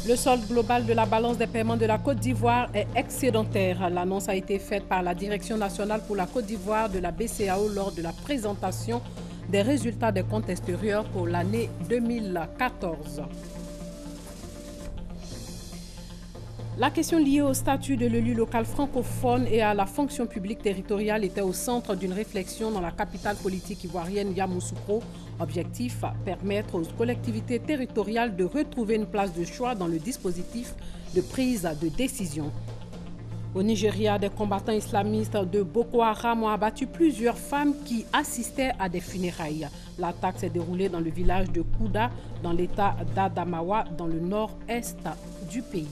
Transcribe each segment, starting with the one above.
Le solde global de la balance des paiements de la Côte d'Ivoire est excédentaire. L'annonce a été faite par la Direction nationale pour la Côte d'Ivoire de la BCEAO lors de la présentation des résultats des comptes extérieurs pour l'année 2014. La question liée au statut de l'élu local francophone et à la fonction publique territoriale était au centre d'une réflexion dans la capitale politique ivoirienne Yamoussoukro. Objectif, permettre aux collectivités territoriales de retrouver une place de choix dans le dispositif de prise de décision. Au Nigeria, des combattants islamistes de Boko Haram ont abattu plusieurs femmes qui assistaient à des funérailles. L'attaque s'est déroulée dans le village de Kouda, dans l'état d'Adamawa, dans le nord-est du pays.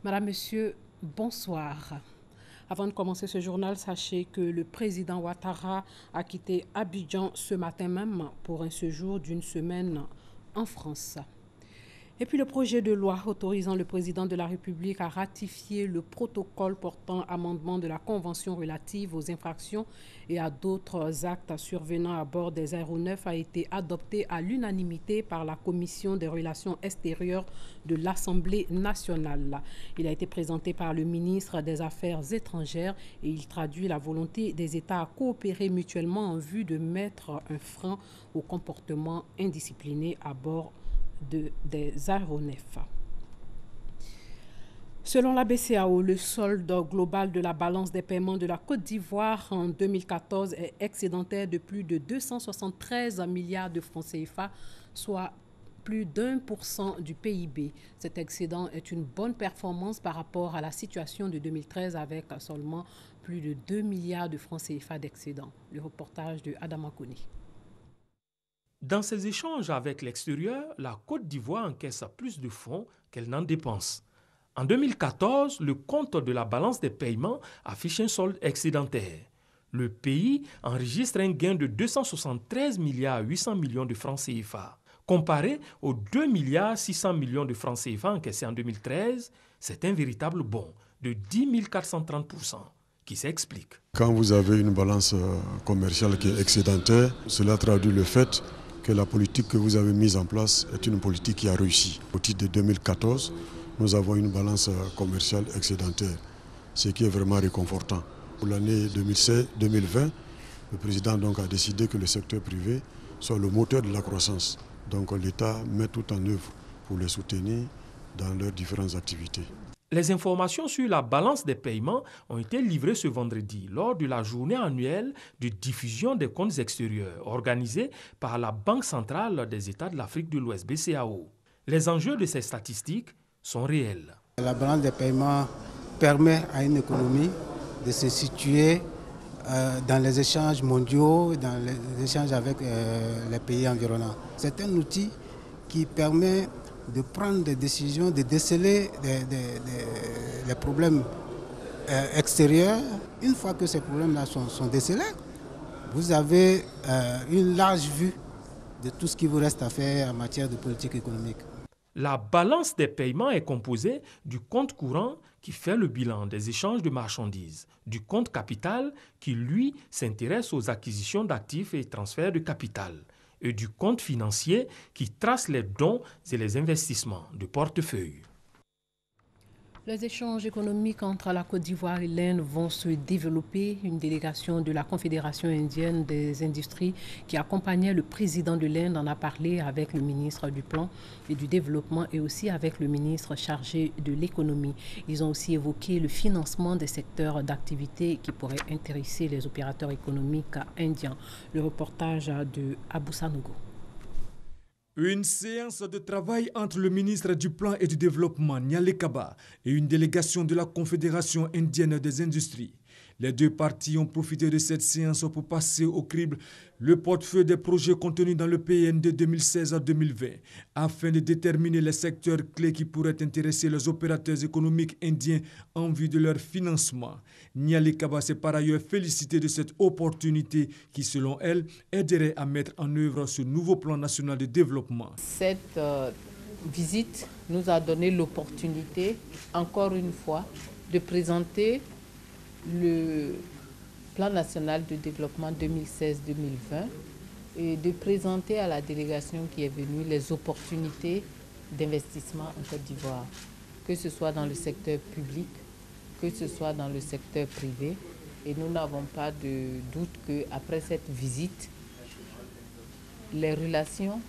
Madame, Monsieur, bonsoir. Avant de commencer ce journal, sachez que le président Ouattara a quitté Abidjan ce matin même pour un séjour d'une semaine en France. Et puis le projet de loi autorisant le président de la République à ratifier le protocole portant amendement de la Convention relative aux infractions et à d'autres actes survenant à bord des aéronefs a été adopté à l'unanimité par la Commission des relations extérieures de l'Assemblée nationale. Il a été présenté par le ministre des Affaires étrangères et il traduit la volonté des États à coopérer mutuellement en vue de mettre un frein au comportement indiscipliné à bord des aéronefs. Selon la BCEAO, le solde global de la balance des paiements de la Côte d'Ivoire en 2014 est excédentaire de plus de 273 milliards de francs CFA, soit plus d'1% du PIB. Cet excédent est une bonne performance par rapport à la situation de 2013 avec seulement plus de 2 milliards de francs CFA d'excédent. Le reportage de Adama Koné. Dans ses échanges avec l'extérieur, la Côte d'Ivoire encaisse plus de fonds qu'elle n'en dépense. En 2014, le compte de la balance des paiements affiche un solde excédentaire. Le pays enregistre un gain de 273 milliards 800 millions de francs CFA. Comparé aux 2 milliards 600 millions de francs CFA encaissés en 2013, c'est un véritable bond de 10 430%. Qui s'explique. Quand vous avez une balance commerciale qui est excédentaire, cela traduit le fait que la politique que vous avez mise en place est une politique qui a réussi. Au titre de 2014, nous avons une balance commerciale excédentaire, ce qui est vraiment réconfortant. Pour l'année 2020, le président donc a décidé que le secteur privé soit le moteur de la croissance. Donc l'État met tout en œuvre pour les soutenir dans leurs différentes activités. Les informations sur la balance des paiements ont été livrées ce vendredi lors de la journée annuelle de diffusion des comptes extérieurs organisée par la Banque centrale des États de l'Afrique de l'Ouest, BCEAO. Les enjeux de ces statistiques sont réels. La balance des paiements permet à une économie de se situer dans les échanges mondiaux, dans les échanges avec les pays environnants. C'est un outil qui permet de prendre des décisions, de déceler les problèmes extérieurs. Une fois que ces problèmes-là sont décelés, vous avez une large vue de tout ce qui vous reste à faire en matière de politique économique. La balance des paiements est composée du compte courant qui fait le bilan des échanges de marchandises, du compte capital qui, lui, s'intéresse aux acquisitions d'actifs et transferts de capital, et du compte financier qui trace les dons et les investissements de portefeuille. Les échanges économiques entre la Côte d'Ivoire et l'Inde vont se développer. Une délégation de la Confédération indienne des industries qui accompagnait le président de l'Inde en a parlé avec le ministre du Plan et du Développement et aussi avec le ministre chargé de l'économie. Ils ont aussi évoqué le financement des secteurs d'activité qui pourraient intéresser les opérateurs économiques indiens. Le reportage de Abou Sanogo. Une séance de travail entre le ministre du Plan et du Développement, Niale Kaba, et une délégation de la Confédération indienne des industries. Les deux parties ont profité de cette séance pour passer au crible le portefeuille des projets contenus dans le PND 2016 à 2020, afin de déterminer les secteurs clés qui pourraient intéresser les opérateurs économiques indiens en vue de leur financement. Niale Kaba s'est par ailleurs félicité de cette opportunité qui, selon elle, aiderait à mettre en œuvre ce nouveau plan national de développement. Cette visite nous a donné l'opportunité, encore une fois, de présenter le plan national de développement 2016-2020 et de présenter à la délégation qui est venue les opportunités d'investissement en Côte d'Ivoire, que ce soit dans le secteur public, que ce soit dans le secteur privé. Et nous n'avons pas de doute qu'après cette visite, les relations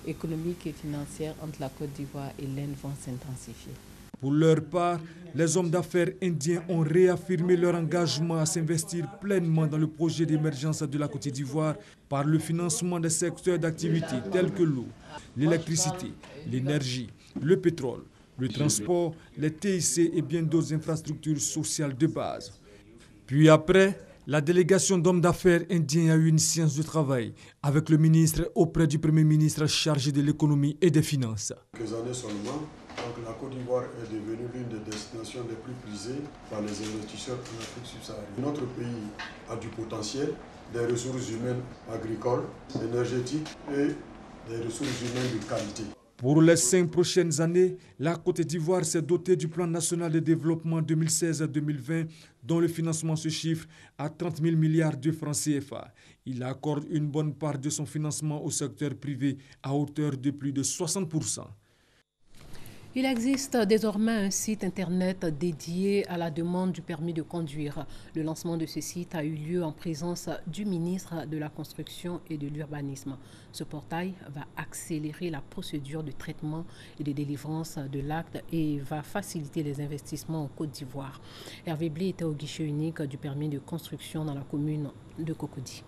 économiques et financières entre la Côte d'Ivoire et l'Inde vont s'intensifier. Pour leur part, les hommes d'affaires indiens ont réaffirmé leur engagement à s'investir pleinement dans le projet d'émergence de la Côte d'Ivoire par le financement des secteurs d'activité tels que l'eau, l'électricité, l'énergie, le pétrole, le transport, les TIC et bien d'autres infrastructures sociales de base. Puis après, la délégation d'hommes d'affaires indiens a eu une séance de travail avec le ministre auprès du Premier ministre chargé de l'économie et des finances. Quelques années seulement, donc la Côte d'Ivoire est devenue l'une des destinations les plus prisées par les investisseurs en Afrique subsaharienne. Notre pays a du potentiel, des ressources humaines agricoles, énergétiques et des ressources humaines de qualité. Pour les 5 prochaines années, la Côte d'Ivoire s'est dotée du plan national de développement 2016-2020, dont le financement se chiffre à 30 000 milliards de francs CFA. Il accorde une bonne part de son financement au secteur privé à hauteur de plus de 60%. Il existe désormais un site internet dédié à la demande du permis de conduire. Le lancement de ce site a eu lieu en présence du ministre de la Construction et de l'Urbanisme. Ce portail va accélérer la procédure de traitement et de délivrance de l'acte et va faciliter les investissements en Côte d'Ivoire. Hervé Blé était au guichet unique du permis de construction dans la commune de Cocody.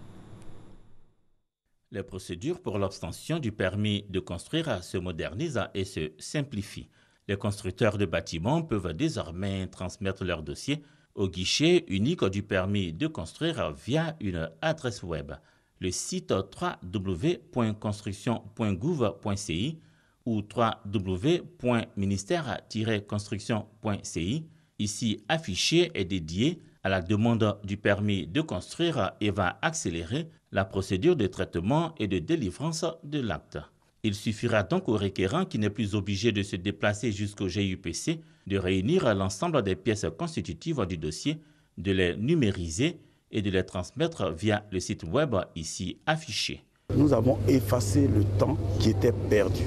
Les procédures pour l'obtention du permis de construire se modernisent et se simplifient. Les constructeurs de bâtiments peuvent désormais transmettre leur dossier au guichet unique du permis de construire via une adresse web. Le site www.construction.gouv.ci ou www.ministère-construction.ci, ici affiché, est dédié à la demande du permis de construire et va accélérer la procédure de traitement et de délivrance de l'acte. Il suffira donc au requérant qui n'est plus obligé de se déplacer jusqu'au GIUPC de réunir l'ensemble des pièces constitutives du dossier, de les numériser et de les transmettre via le site web ici affiché. Nous avons effacé le temps qui était perdu.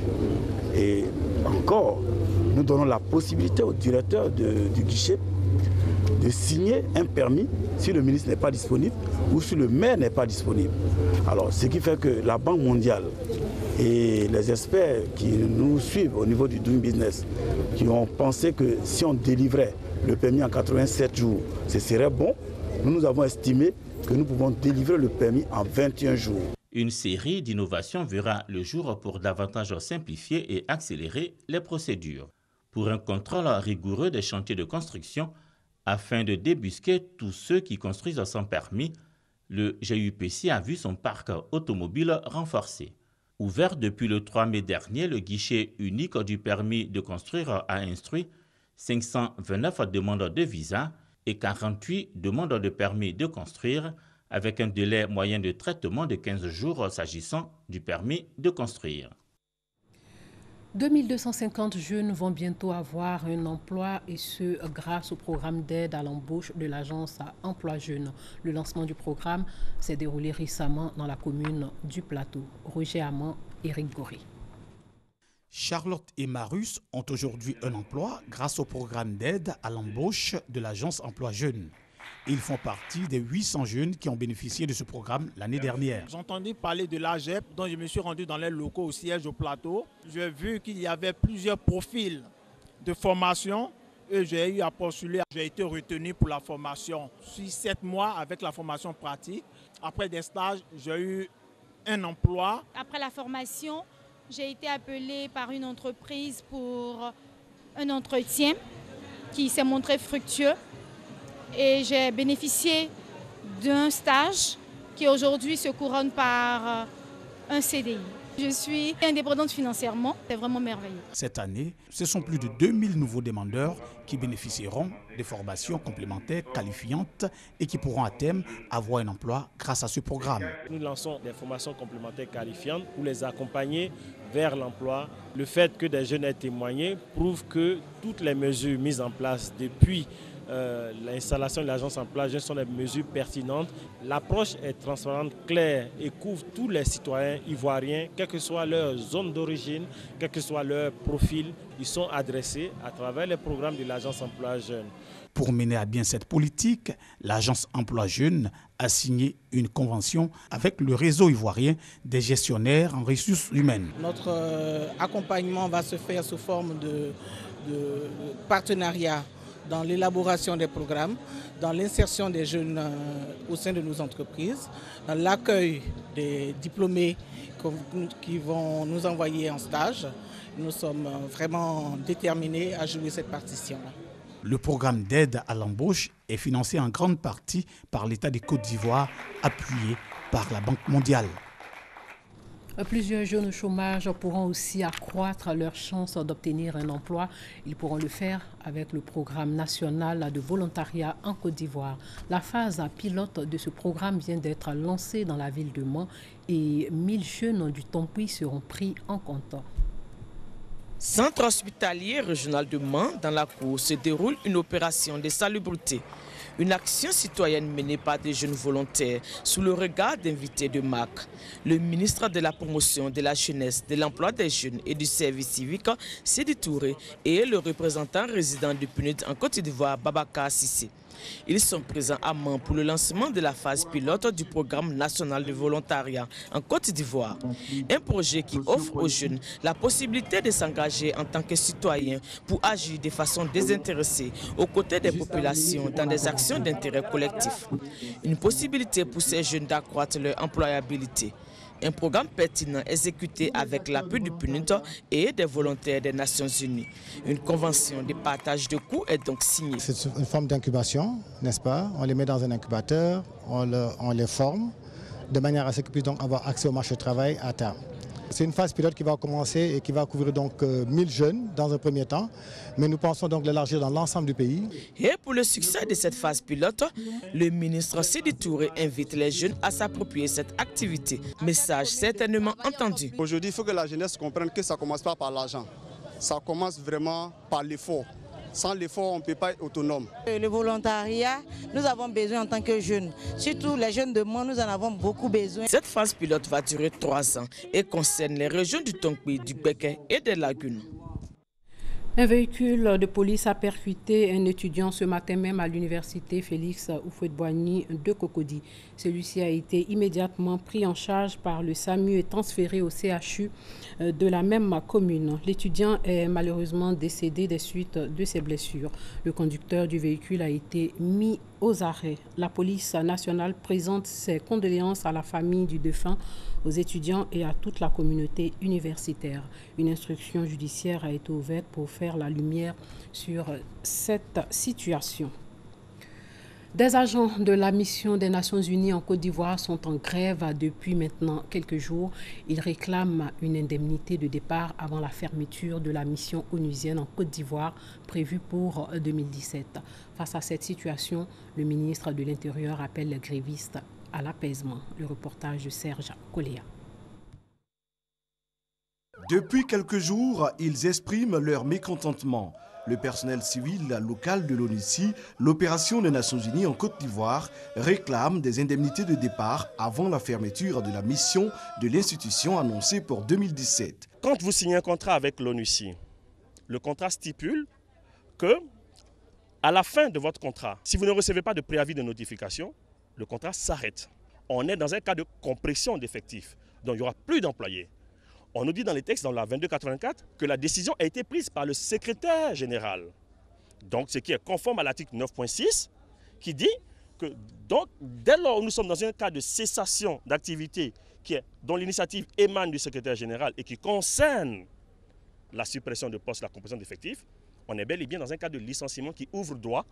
Et encore, nous donnons la possibilité au directeur du guichet de signer un permis si le ministre n'est pas disponible ou si le maire n'est pas disponible. Alors, ce qui fait que la Banque mondiale et les experts qui nous suivent au niveau du Doing Business, qui ont pensé que si on délivrait le permis en 87 jours, ce serait bon, nous avons estimé que nous pouvons délivrer le permis en 21 jours. Une série d'innovations verra le jour pour davantage simplifier et accélérer les procédures. Pour un contrôle rigoureux des chantiers de construction, afin de débusquer tous ceux qui construisent sans permis, le GIUPC a vu son parc automobile renforcé. Ouvert depuis le 3 mai dernier, le guichet unique du permis de construire a instruit 529 demandes de visa et 48 demandes de permis de construire, avec un délai moyen de traitement de 15 jours s'agissant du permis de construire. 2250 jeunes vont bientôt avoir un emploi et ce grâce au programme d'aide à l'embauche de l'agence Emploi Jeunes. Le lancement du programme s'est déroulé récemment dans la commune du Plateau. Roger Amand, Éric Goré. Charlotte et Marius ont aujourd'hui un emploi grâce au programme d'aide à l'embauche de l'agence Emploi Jeunes. Ils font partie des 800 jeunes qui ont bénéficié de ce programme l'année dernière. J'ai entendu parler de l'AGEP, donc je me suis rendu dans les locaux au siège au Plateau. J'ai vu qu'il y avait plusieurs profils de formation et j'ai eu à postuler. J'ai été retenu pour la formation. Je suis 7 mois avec la formation pratique. Après des stages, j'ai eu un emploi. Après la formation, j'ai été appelée par une entreprise pour un entretien qui s'est montré fructueux. Et j'ai bénéficié d'un stage qui aujourd'hui se couronne par un CDI. Je suis indépendante financièrement, c'est vraiment merveilleux. Cette année, ce sont plus de 2000 nouveaux demandeurs qui bénéficieront de formations complémentaires qualifiantes et qui pourront à terme avoir un emploi grâce à ce programme. Nous lançons des formations complémentaires qualifiantes pour les accompagner vers l'emploi. Le fait que des jeunes aient témoigné prouve que toutes les mesures mises en place depuis l'installation de l'agence emploi jeune sont des mesures pertinentes. L'approche est transparente, claire et couvre tous les citoyens ivoiriens, quelle que soit leur zone d'origine, quel que soit leur profil, ils sont adressés à travers les programmes de l'agence emploi jeune. Pour mener à bien cette politique, l'agence emploi jeune a signé une convention avec le réseau ivoirien des gestionnaires en ressources humaines. Notre accompagnement va se faire sous forme de partenariat dans l'élaboration des programmes, dans l'insertion des jeunes au sein de nos entreprises, dans l'accueil des diplômés qui vont nous envoyer en stage. Nous sommes vraiment déterminés à jouer cette partition-là. Le programme d'aide à l'embauche est financé en grande partie par l'État de Côte d'Ivoire, appuyé par la Banque mondiale. Plusieurs jeunes au chômage pourront aussi accroître leurs chances d'obtenir un emploi. Ils pourront le faire avec le programme national de volontariat en Côte d'Ivoire. La phase pilote de ce programme vient d'être lancée dans la ville de Mans et 1000 jeunes du Tonkouy seront pris en compte. Centre hospitalier régional de Mans, dans la cour, se déroule une opération de salubrité. Une action citoyenne menée par des jeunes volontaires sous le regard d'invités de marque. Le ministre de la Promotion de la Jeunesse, de l'Emploi des Jeunes et du Service civique, Sidi Touré, et le représentant résident du PNUD en Côte d'Ivoire, Babacar Sissé. Ils sont présents à Mans pour le lancement de la phase pilote du programme national de volontariat en Côte d'Ivoire. Un projet qui offre aux jeunes la possibilité de s'engager en tant que citoyens pour agir de façon désintéressée aux côtés des populations dans des actions d'intérêt collectif. Une possibilité pour ces jeunes d'accroître leur employabilité. Un programme pertinent exécuté avec l'appui du PNUD et des volontaires des Nations Unies. Une convention de partage de coûts est donc signée. C'est une forme d'incubation, n'est-ce pas? On les met dans un incubateur, on les forme, de manière à ce qu'ils puissent donc avoir accès au marché du travail à terme. C'est une phase pilote qui va commencer et qui va couvrir donc 1000 jeunes dans un premier temps, mais nous pensons donc l'élargir dans l'ensemble du pays. Et pour le succès de cette phase pilote, le ministre Sidi Touré invite les jeunes à s'approprier cette activité. Message certainement entendu. Aujourd'hui, il faut que la jeunesse comprenne que ça ne commence pas par l'argent. Ça commence vraiment par l'effort. Sans l'effort, on ne peut pas être autonome. Le volontariat, nous avons besoin en tant que jeunes. Surtout les jeunes de Mans, nous en avons beaucoup besoin. Cette phase pilote va durer 3 ans et concerne les régions du Tonkouy, du Béké et des Lagunes. Un véhicule de police a percuté un étudiant ce matin même à l'université Félix Houphouët-Boigny de Cocody. Celui-ci a été immédiatement pris en charge par le SAMU et transféré au CHU de la même commune. L'étudiant est malheureusement décédé des suites de ses blessures. Le conducteur du véhicule a été mis aux arrêts. La police nationale présente ses condoléances à la famille du défunt, aux étudiants et à toute la communauté universitaire. Une instruction judiciaire a été ouverte pour faire la lumière sur cette situation. Des agents de la mission des Nations Unies en Côte d'Ivoire sont en grève depuis maintenant quelques jours. Ils réclament une indemnité de départ avant la fermeture de la mission onusienne en Côte d'Ivoire prévue pour 2017. Face à cette situation, le ministre de l'Intérieur appelle les grévistes à l'apaisement. Le reportage de Serge Coléa. Depuis quelques jours, ils expriment leur mécontentement. Le personnel civil local de l'ONUCI, l'opération des Nations Unies en Côte d'Ivoire, réclame des indemnités de départ avant la fermeture de la mission de l'institution annoncée pour 2017. Quand vous signez un contrat avec l'ONUCI, le contrat stipule que, à la fin de votre contrat, si vous ne recevez pas de préavis de notification, le contrat s'arrête. On est dans un cas de compression d'effectifs, donc il n'y aura plus d'employés. On nous dit dans les textes, dans la 2284, que la décision a été prise par le secrétaire général. Donc, ce qui est conforme à l'article 9.6, qui dit que donc, dès lors où nous sommes dans un cas de cessation d'activité dont l'initiative émane du secrétaire général et qui concerne la suppression de postes, la compression d'effectifs, on est bel et bien dans un cas de licenciement qui ouvre droit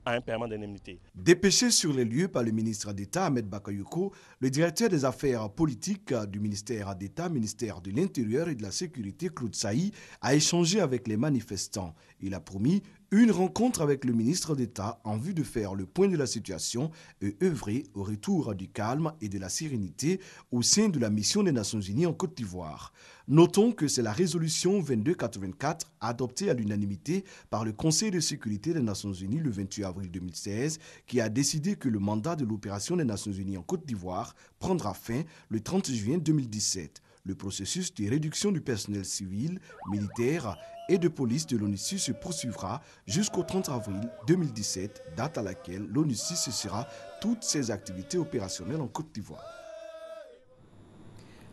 à un paiement d'indemnité. Dépêché sur les lieux par le ministre d'État Ahmed Bakayoko, le directeur des affaires politiques du ministère d'État, ministère de l'Intérieur et de la Sécurité, Claude Saï, a échangé avec les manifestants. Il a promis Une rencontre avec le ministre d'État en vue de faire le point de la situation et œuvrer au retour du calme et de la sérénité au sein de la mission des Nations Unies en Côte d'Ivoire. Notons que c'est la résolution 2284 adoptée à l'unanimité par le Conseil de sécurité des Nations Unies le 28 avril 2016 qui a décidé que le mandat de l'opération des Nations Unies en Côte d'Ivoire prendra fin le 30 juin 2017. Le processus de réduction du personnel civil, militaire et de police de l'ONUCI se poursuivra jusqu'au 30 avril 2017, date à laquelle l'ONUCI cessera toutes ses activités opérationnelles en Côte d'Ivoire.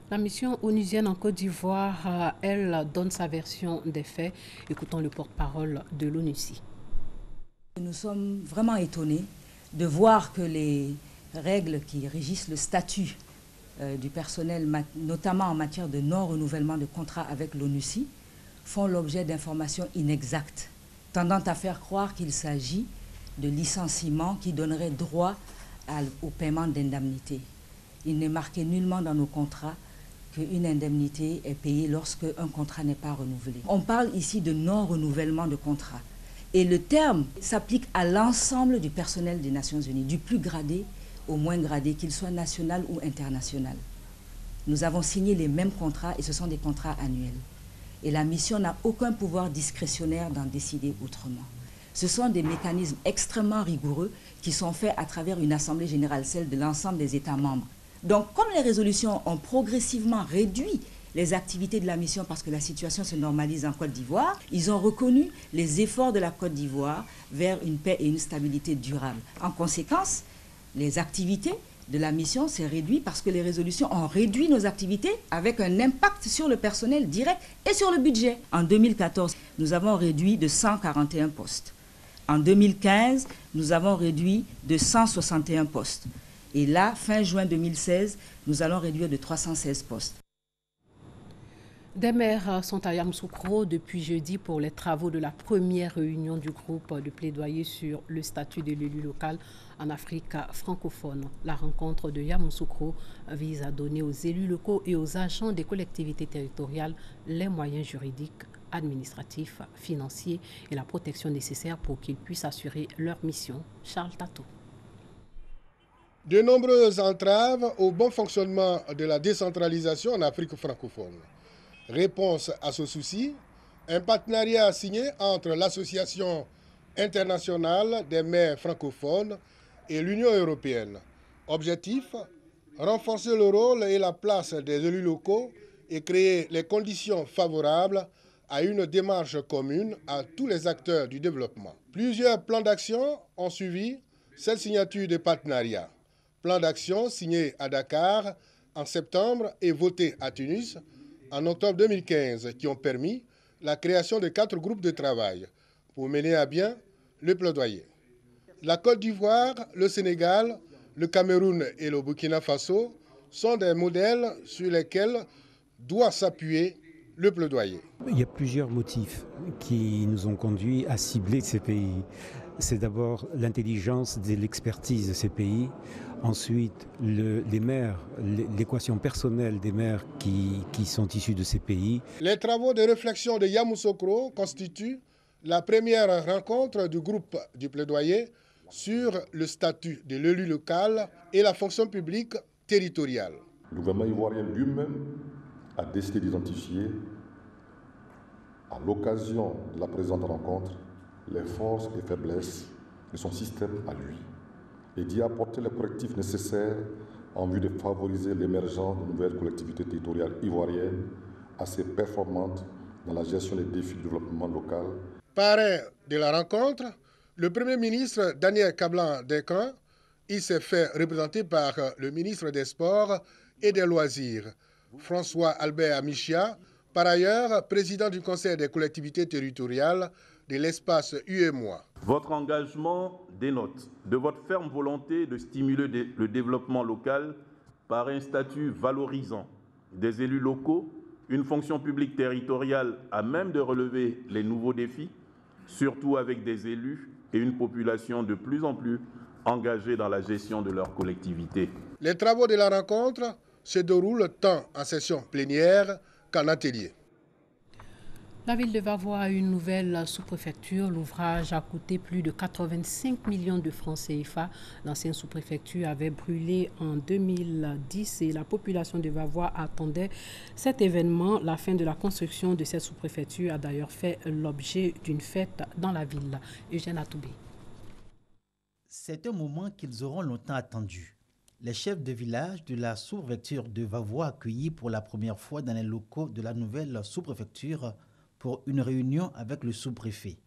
La mission onusienne en Côte d'Ivoire, elle, donne sa version des faits. Écoutons le porte-parole de l'ONUCI. Nous sommes vraiment étonnés de voir que les règles qui régissent le statut du personnel, notamment en matière de non-renouvellement de contrat avec l'ONUCI, font l'objet d'informations inexactes, tendant à faire croire qu'il s'agit de licenciements qui donneraient droit au paiement d'indemnités. Il n'est marqué nullement dans nos contrats qu'une indemnité est payée lorsque un contrat n'est pas renouvelé. On parle ici de non-renouvellement de contrat. Et le terme s'applique à l'ensemble du personnel des Nations Unies, du plus gradé au moins gradé, qu'il soit national ou international. Nous avons signé les mêmes contrats et ce sont des contrats annuels. Et la mission n'a aucun pouvoir discrétionnaire d'en décider autrement. Ce sont des mécanismes extrêmement rigoureux qui sont faits à travers une assemblée générale, celle de l'ensemble des États membres. Donc, comme les résolutions ont progressivement réduit les activités de la mission parce que la situation se normalise en Côte d'Ivoire, ils ont reconnu les efforts de la Côte d'Ivoire vers une paix et une stabilité durable. En conséquence, les activités de la mission s'est réduit parce que les résolutions ont réduit nos activités avec un impact sur le personnel direct et sur le budget. En 2014, nous avons réduit de 141 postes. En 2015, nous avons réduit de 161 postes. Et là, fin juin 2016, nous allons réduire de 316 postes. Des maires sont à Yamoussoukro depuis jeudi pour les travaux de la première réunion du groupe de plaidoyer sur le statut de l'élu local en Afrique francophone. La rencontre de Yamoussoukro vise à donner aux élus locaux et aux agents des collectivités territoriales les moyens juridiques, administratifs, financiers et la protection nécessaire pour qu'ils puissent assurer leur mission. Charles Tato. De nombreuses entraves au bon fonctionnement de la décentralisation en Afrique francophone. Réponse à ce souci, un partenariat signé entre l'Association internationale des maires francophones et l'Union européenne. Objectif, renforcer le rôle et la place des élus locaux et créer les conditions favorables à une démarche commune à tous les acteurs du développement. Plusieurs plans d'action ont suivi cette signature de partenariat. Plan d'action signé à Dakar en septembre et voté à Tunis en octobre 2015 qui ont permis la création de 4 groupes de travail pour mener à bien le plaidoyer. La Côte d'Ivoire, le Sénégal, le Cameroun et le Burkina Faso sont des modèles sur lesquels doit s'appuyer le plaidoyer. Il y a plusieurs motifs qui nous ont conduits à cibler ces pays. C'est d'abord l'intelligence de l'expertise de ces pays. Ensuite, les maires, l'équation personnelle des maires qui sont issus de ces pays. Les travaux de réflexion de Yamoussoukro constituent la première rencontre du groupe du plaidoyer sur le statut de l'élu local et la fonction publique territoriale. Le gouvernement ivoirien lui-même a décidé d'identifier, à l'occasion de la présente rencontre, les forces et faiblesses de son système à lui et d'y apporter les correctifs nécessaires en vue de favoriser l'émergence de nouvelles collectivités territoriales ivoiriennes assez performantes dans la gestion des défis du développement local. Parrain de la rencontre, le Premier ministre Daniel Kablan-Dekran, il s'est fait représenter par le ministre des Sports et des Loisirs, François Albert Amichia, par ailleurs président du Conseil des collectivités territoriales de l'espace UEMOA. Votre engagement dénote de votre ferme volonté de stimuler le développement local par un statut valorisant des élus locaux, une fonction publique territoriale à même de relever les nouveaux défis, surtout avec des élus et une population de plus en plus engagée dans la gestion de leur collectivité. Les travaux de la rencontre se déroulent tant en session plénière qu'en atelier. La ville de Vavois a une nouvelle sous-préfecture. L'ouvrage a coûté plus de 85 millions de francs CFA. L'ancienne sous-préfecture avait brûlé en 2010 et la population de Vavois attendait cet événement. La fin de la construction de cette sous-préfecture a d'ailleurs fait l'objet d'une fête dans la ville. Eugène Atoubé. C'est un moment qu'ils auront longtemps attendu. Les chefs de village de la sous-préfecture de Vavois accueillis pour la première fois dans les locaux de la nouvelle sous-préfecture pour une réunion avec le sous-préfet.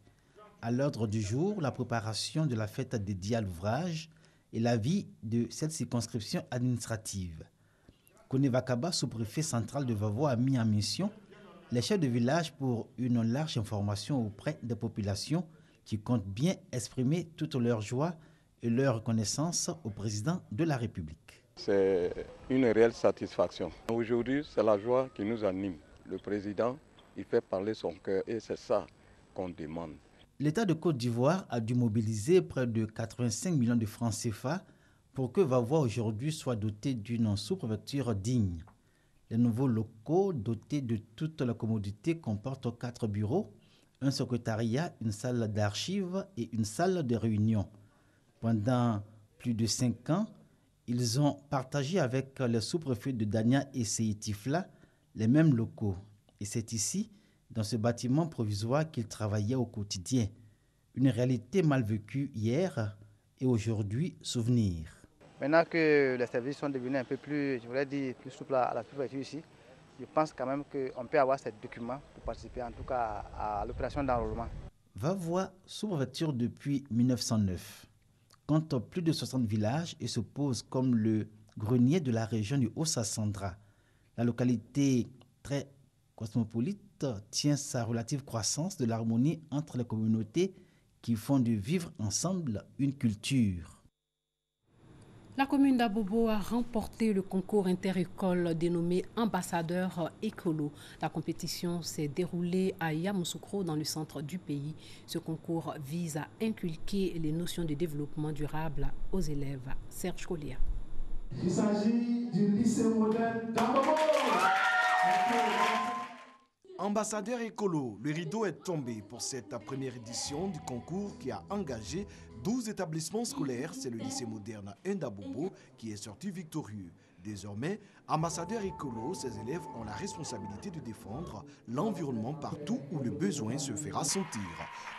À l'ordre du jour, la préparation de la fête dédiée à l'ouvrage et la vie de cette circonscription administrative. Kone Vakaba, sous-préfet central de Vavois, a mis en mission les chefs de village pour une large information auprès des populations qui comptent bien exprimer toute leur joie et leur reconnaissance au président de la République. C'est une réelle satisfaction. Aujourd'hui, c'est la joie qui nous anime. Le président, il fait parler son cœur et c'est ça qu'on demande. L'État de Côte d'Ivoire a dû mobiliser près de 85 millions de francs CFA pour que Vavois aujourd'hui soit doté d'une sous-préfecture digne. Les nouveaux locaux dotés de toutes les commodités comportent 4 bureaux, un secrétariat, une salle d'archives et une salle de réunion. Pendant plus de 5 ans, ils ont partagé avec les sous-préfets de Dania et Séitifla les mêmes locaux. Et c'est ici, dans ce bâtiment provisoire, qu'ils travaillaient au quotidien. Une réalité mal vécue hier et aujourd'hui souvenir. Maintenant que les services sont devenus un peu plus, je voudrais dire, plus souples à la sous-préfecture ici, je pense quand même qu'on peut avoir ces documents pour participer en tout cas à l'opération d'enrôlement. Vavois, sous-préfecture depuis 1909, compte plus de 60 villages et se pose comme le grenier de la région du Haut-Sassandra. La localité très cosmopolite tient sa relative croissance de l'harmonie entre les communautés qui font de vivre ensemble une culture. La commune d'Abobo a remporté le concours inter-école dénommé Ambassadeur écolo. La compétition s'est déroulée à Yamoussoukro dans le centre du pays. Ce concours vise à inculquer les notions de développement durable aux élèves. Serge Collier. Il s'agit du lycée moderne d'Abobo. Ambassadeur écolo, le rideau est tombé pour cette première édition du concours qui a engagé 12 établissements scolaires. C'est le lycée moderne d'Abobo qui est sorti victorieux. Désormais, ambassadeur écolo, ses élèves ont la responsabilité de défendre l'environnement partout où le besoin se fera sentir.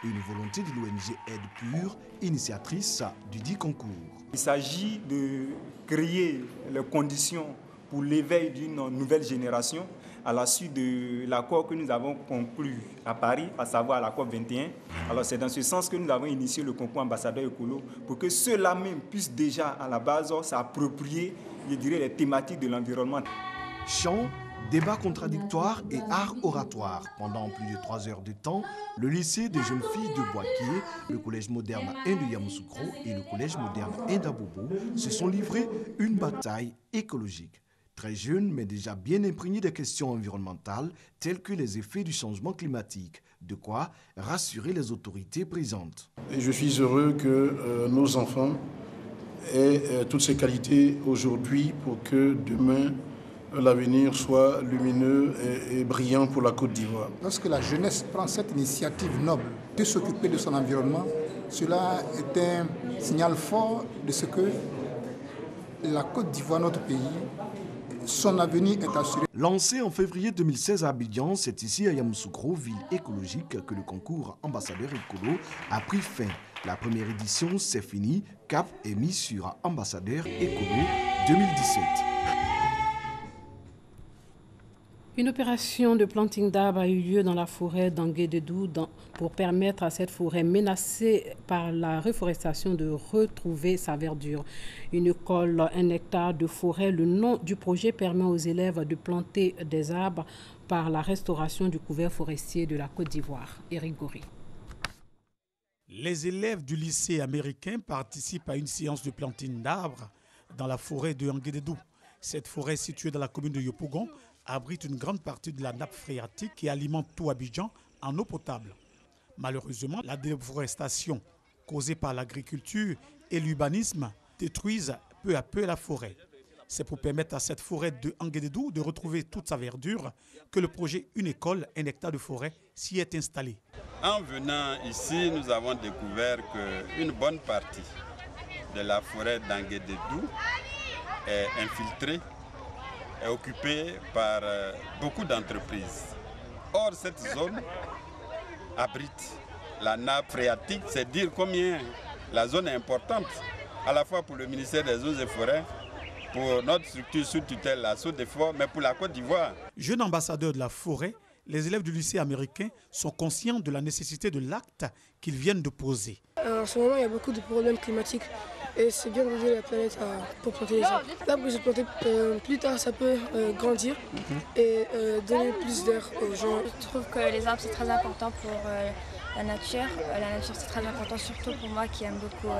Une volonté de l'ONG Aide Pure, initiatrice du dit concours. Il s'agit de créer les conditions pour l'éveil d'une nouvelle génération à la suite de l'accord que nous avons conclu à Paris, à savoir l'accord 21. Alors c'est dans ce sens que nous avons initié le concours ambassadeur écolo pour que ceux-là même puissent déjà à la base s'approprier, je dirais, les thématiques de l'environnement. Chant, débat contradictoire et art oratoire. Pendant plus de 3 heures de temps, le lycée des jeunes filles de Boaké, le collège moderne de Yamoussoukro et le collège moderne d'Abobo se sont livrés une bataille écologique. Très jeune, mais déjà bien imprégné des questions environnementales telles que les effets du changement climatique. De quoi rassurer les autorités présentes. Et je suis heureux que nos enfants aient toutes ces qualités aujourd'hui pour que demain, l'avenir soit lumineux et brillant pour la Côte d'Ivoire. Lorsque la jeunesse prend cette initiative noble de s'occuper de son environnement, cela est un signal fort de ce que la Côte d'Ivoire, notre pays, son avenir est assuré. Lancé en février 2016 à Abidjan, c'est ici à Yamoussoukro, ville écologique, que le concours ambassadeur écolo a pris fin. La première édition s'est finie, cap est mis sur ambassadeur écolo 2017. Une opération de planting d'arbres a eu lieu dans la forêt d'Anguédédou pour permettre à cette forêt menacée par la reforestation de retrouver sa verdure. Une école, 1 hectare de forêt, le nom du projet permet aux élèves de planter des arbres par la restauration du couvert forestier de la Côte d'Ivoire. Éric Gori. Les élèves du lycée américain participent à une séance de planting d'arbres dans la forêt de Anguédédou. Cette forêt située dans la commune de Yopougon abrite une grande partie de la nappe phréatique qui alimente tout Abidjan en eau potable. Malheureusement, la déforestation causée par l'agriculture et l'urbanisme détruisent peu à peu la forêt. C'est pour permettre à cette forêt de Anguédédou de retrouver toute sa verdure que le projet Une école, un hectare de forêt s'y est installé. En venant ici, nous avons découvert qu'une bonne partie de la forêt d'Anguédédou est infiltrée, est occupée par beaucoup d'entreprises. Or, cette zone abrite la nappe phréatique, c'est dire combien la zone est importante, à la fois pour le ministère des Eaux et Forêts, pour notre structure sous tutelle, la SODEFOR, mais pour la Côte d'Ivoire. Jeune ambassadeur de la forêt, les élèves du lycée américain sont conscients de la nécessité de l'acte qu'ils viennent de poser. En ce moment, il y a beaucoup de problèmes climatiques et c'est bien d'aider la planète pour planter les arbres. L'arbre que j'ai planté, plus tard, ça peut grandir et donner plus d'air aux gens. Je trouve que les arbres, c'est très important pour la nature. La nature, c'est très important, surtout pour moi qui aime beaucoup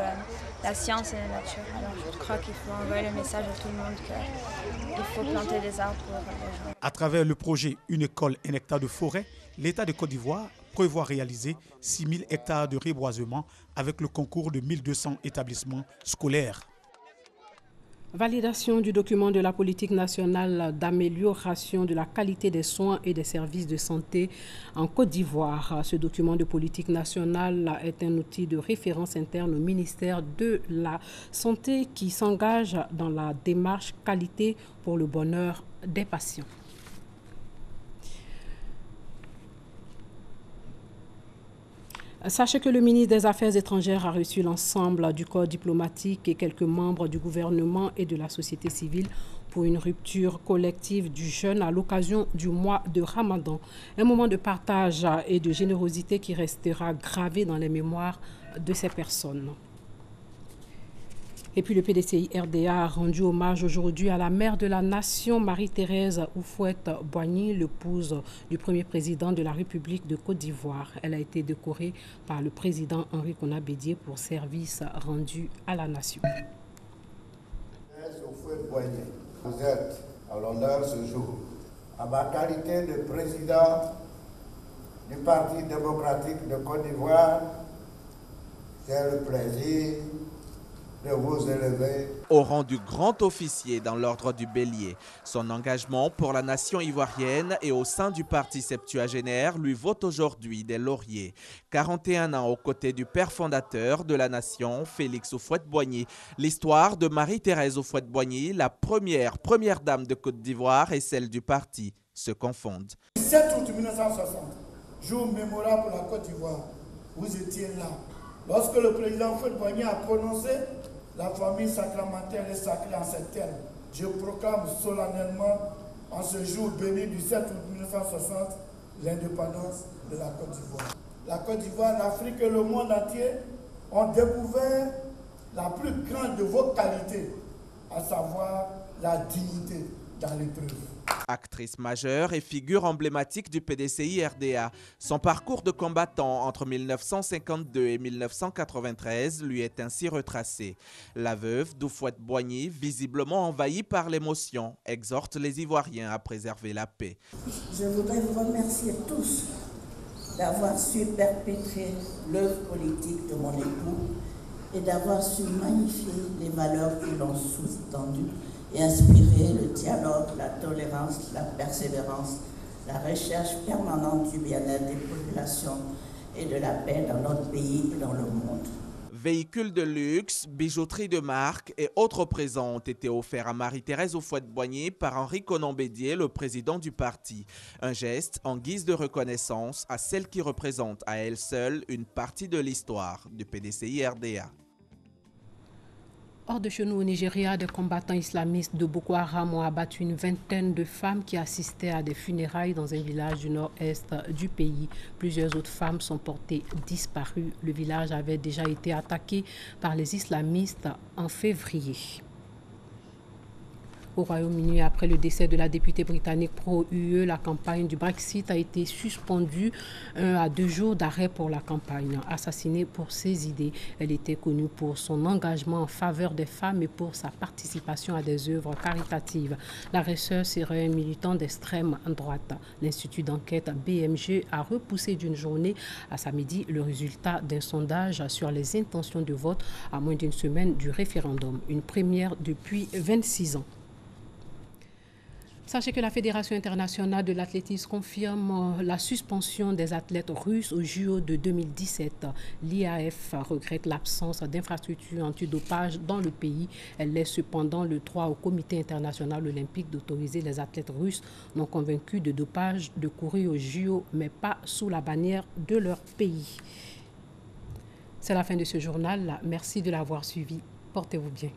la science et la nature. Alors, je crois qu'il faut envoyer le message à tout le monde qu'il faut planter des arbres pour les gens. À travers le projet Une école, un hectare de forêt, l'État de Côte d'Ivoire prévoit réaliser 6 000 hectares de reboisement avec le concours de 1200 établissements scolaires. Validation du document de la politique nationale d'amélioration de la qualité des soins et des services de santé en Côte d'Ivoire. Ce document de politique nationale est un outil de référence interne au ministère de la Santé qui s'engage dans la démarche qualité pour le bonheur des patients. Sachez que le ministre des Affaires étrangères a reçu l'ensemble du corps diplomatique et quelques membres du gouvernement et de la société civile pour une rupture collective du jeûne à l'occasion du mois de Ramadan. Un moment de partage et de générosité qui restera gravé dans les mémoires de ces personnes. Et puis le PDCI RDA a rendu hommage aujourd'hui à la mère de la nation, Marie-Thérèse Houphouët-Boigny, l'épouse du premier président de la République de Côte d'Ivoire. Elle a été décorée par le président Henri Konan Bédié pour service rendu à la nation. Thérèse Houphouët-Boigny, vous êtes à l'honneur ce jour. À ma qualité de président du Parti démocratique de Côte d'Ivoire, j'ai le plaisir de vous élever au rang du grand officier dans l'ordre du Bélier. Son engagement pour la nation ivoirienne et au sein du parti septuagénaire lui vaut aujourd'hui des lauriers. 41 ans aux côtés du père fondateur de la nation, Félix Houphouët-Boigny. L'histoire de Marie-Thérèse Houphouët-Boigny, la première dame de Côte d'Ivoire et celle du parti se confondent. 7 août 1960, jour mémorable pour la Côte d'Ivoire, vous étiez là. Lorsque le président Houphouët-Boigny a prononcé la famille sacramentelle et sacrée en cette terre, je proclame solennellement en ce jour béni du 7 août 1960 l'indépendance de la Côte d'Ivoire. La Côte d'Ivoire, l'Afrique et le monde entier ont découvert la plus grande de vos qualités, à savoir la dignité dans l'épreuve. Actrice majeure et figure emblématique du PDCI RDA, son parcours de combattant entre 1952 et 1993 lui est ainsi retracé. La veuve d'Houphouët-Boigny, visiblement envahie par l'émotion, exhorte les Ivoiriens à préserver la paix. Je voudrais vous remercier tous d'avoir su perpétrer l'œuvre politique de mon époux et d'avoir su magnifier les valeurs qui l'ont sous-tendu et inspirer le dialogue, la tolérance, la persévérance, la recherche permanente du bien-être des populations et de la paix dans notre pays et dans le monde. Véhicules de luxe, bijouterie de marque et autres présents ont été offerts à Marie-Thérèse Houphouët-Boigny par Henri Konan Bédié, le président du parti. Un geste en guise de reconnaissance à celle qui représente à elle seule une partie de l'histoire du PDCI RDA. Hors de chez nous au Nigeria, des combattants islamistes de Boko Haram ont abattu une vingtaine de femmes qui assistaient à des funérailles dans un village du nord-est du pays. Plusieurs autres femmes sont portées disparues. Le village avait déjà été attaqué par les islamistes en février. Au Royaume-Uni, après le décès de la députée britannique pro-UE, la campagne du Brexit a été suspendue à 2 jours d'arrêt pour la campagne. Assassinée pour ses idées, elle était connue pour son engagement en faveur des femmes et pour sa participation à des œuvres caritatives. L'agresseur serait un militant d'extrême droite. L'Institut d'enquête BMG a repoussé d'une journée à samedi le résultat d'un sondage sur les intentions de vote à moins d'une semaine du référendum. Une première depuis 26 ans. Sachez que la Fédération internationale de l'athlétisme confirme la suspension des athlètes russes au JO de 2017. L'IAF regrette l'absence d'infrastructures antidopage dans le pays. Elle laisse cependant le droit au Comité international olympique d'autoriser les athlètes russes non convaincus de dopage de courir au JO, mais pas sous la bannière de leur pays. C'est la fin de ce journal. Merci de l'avoir suivi. Portez-vous bien.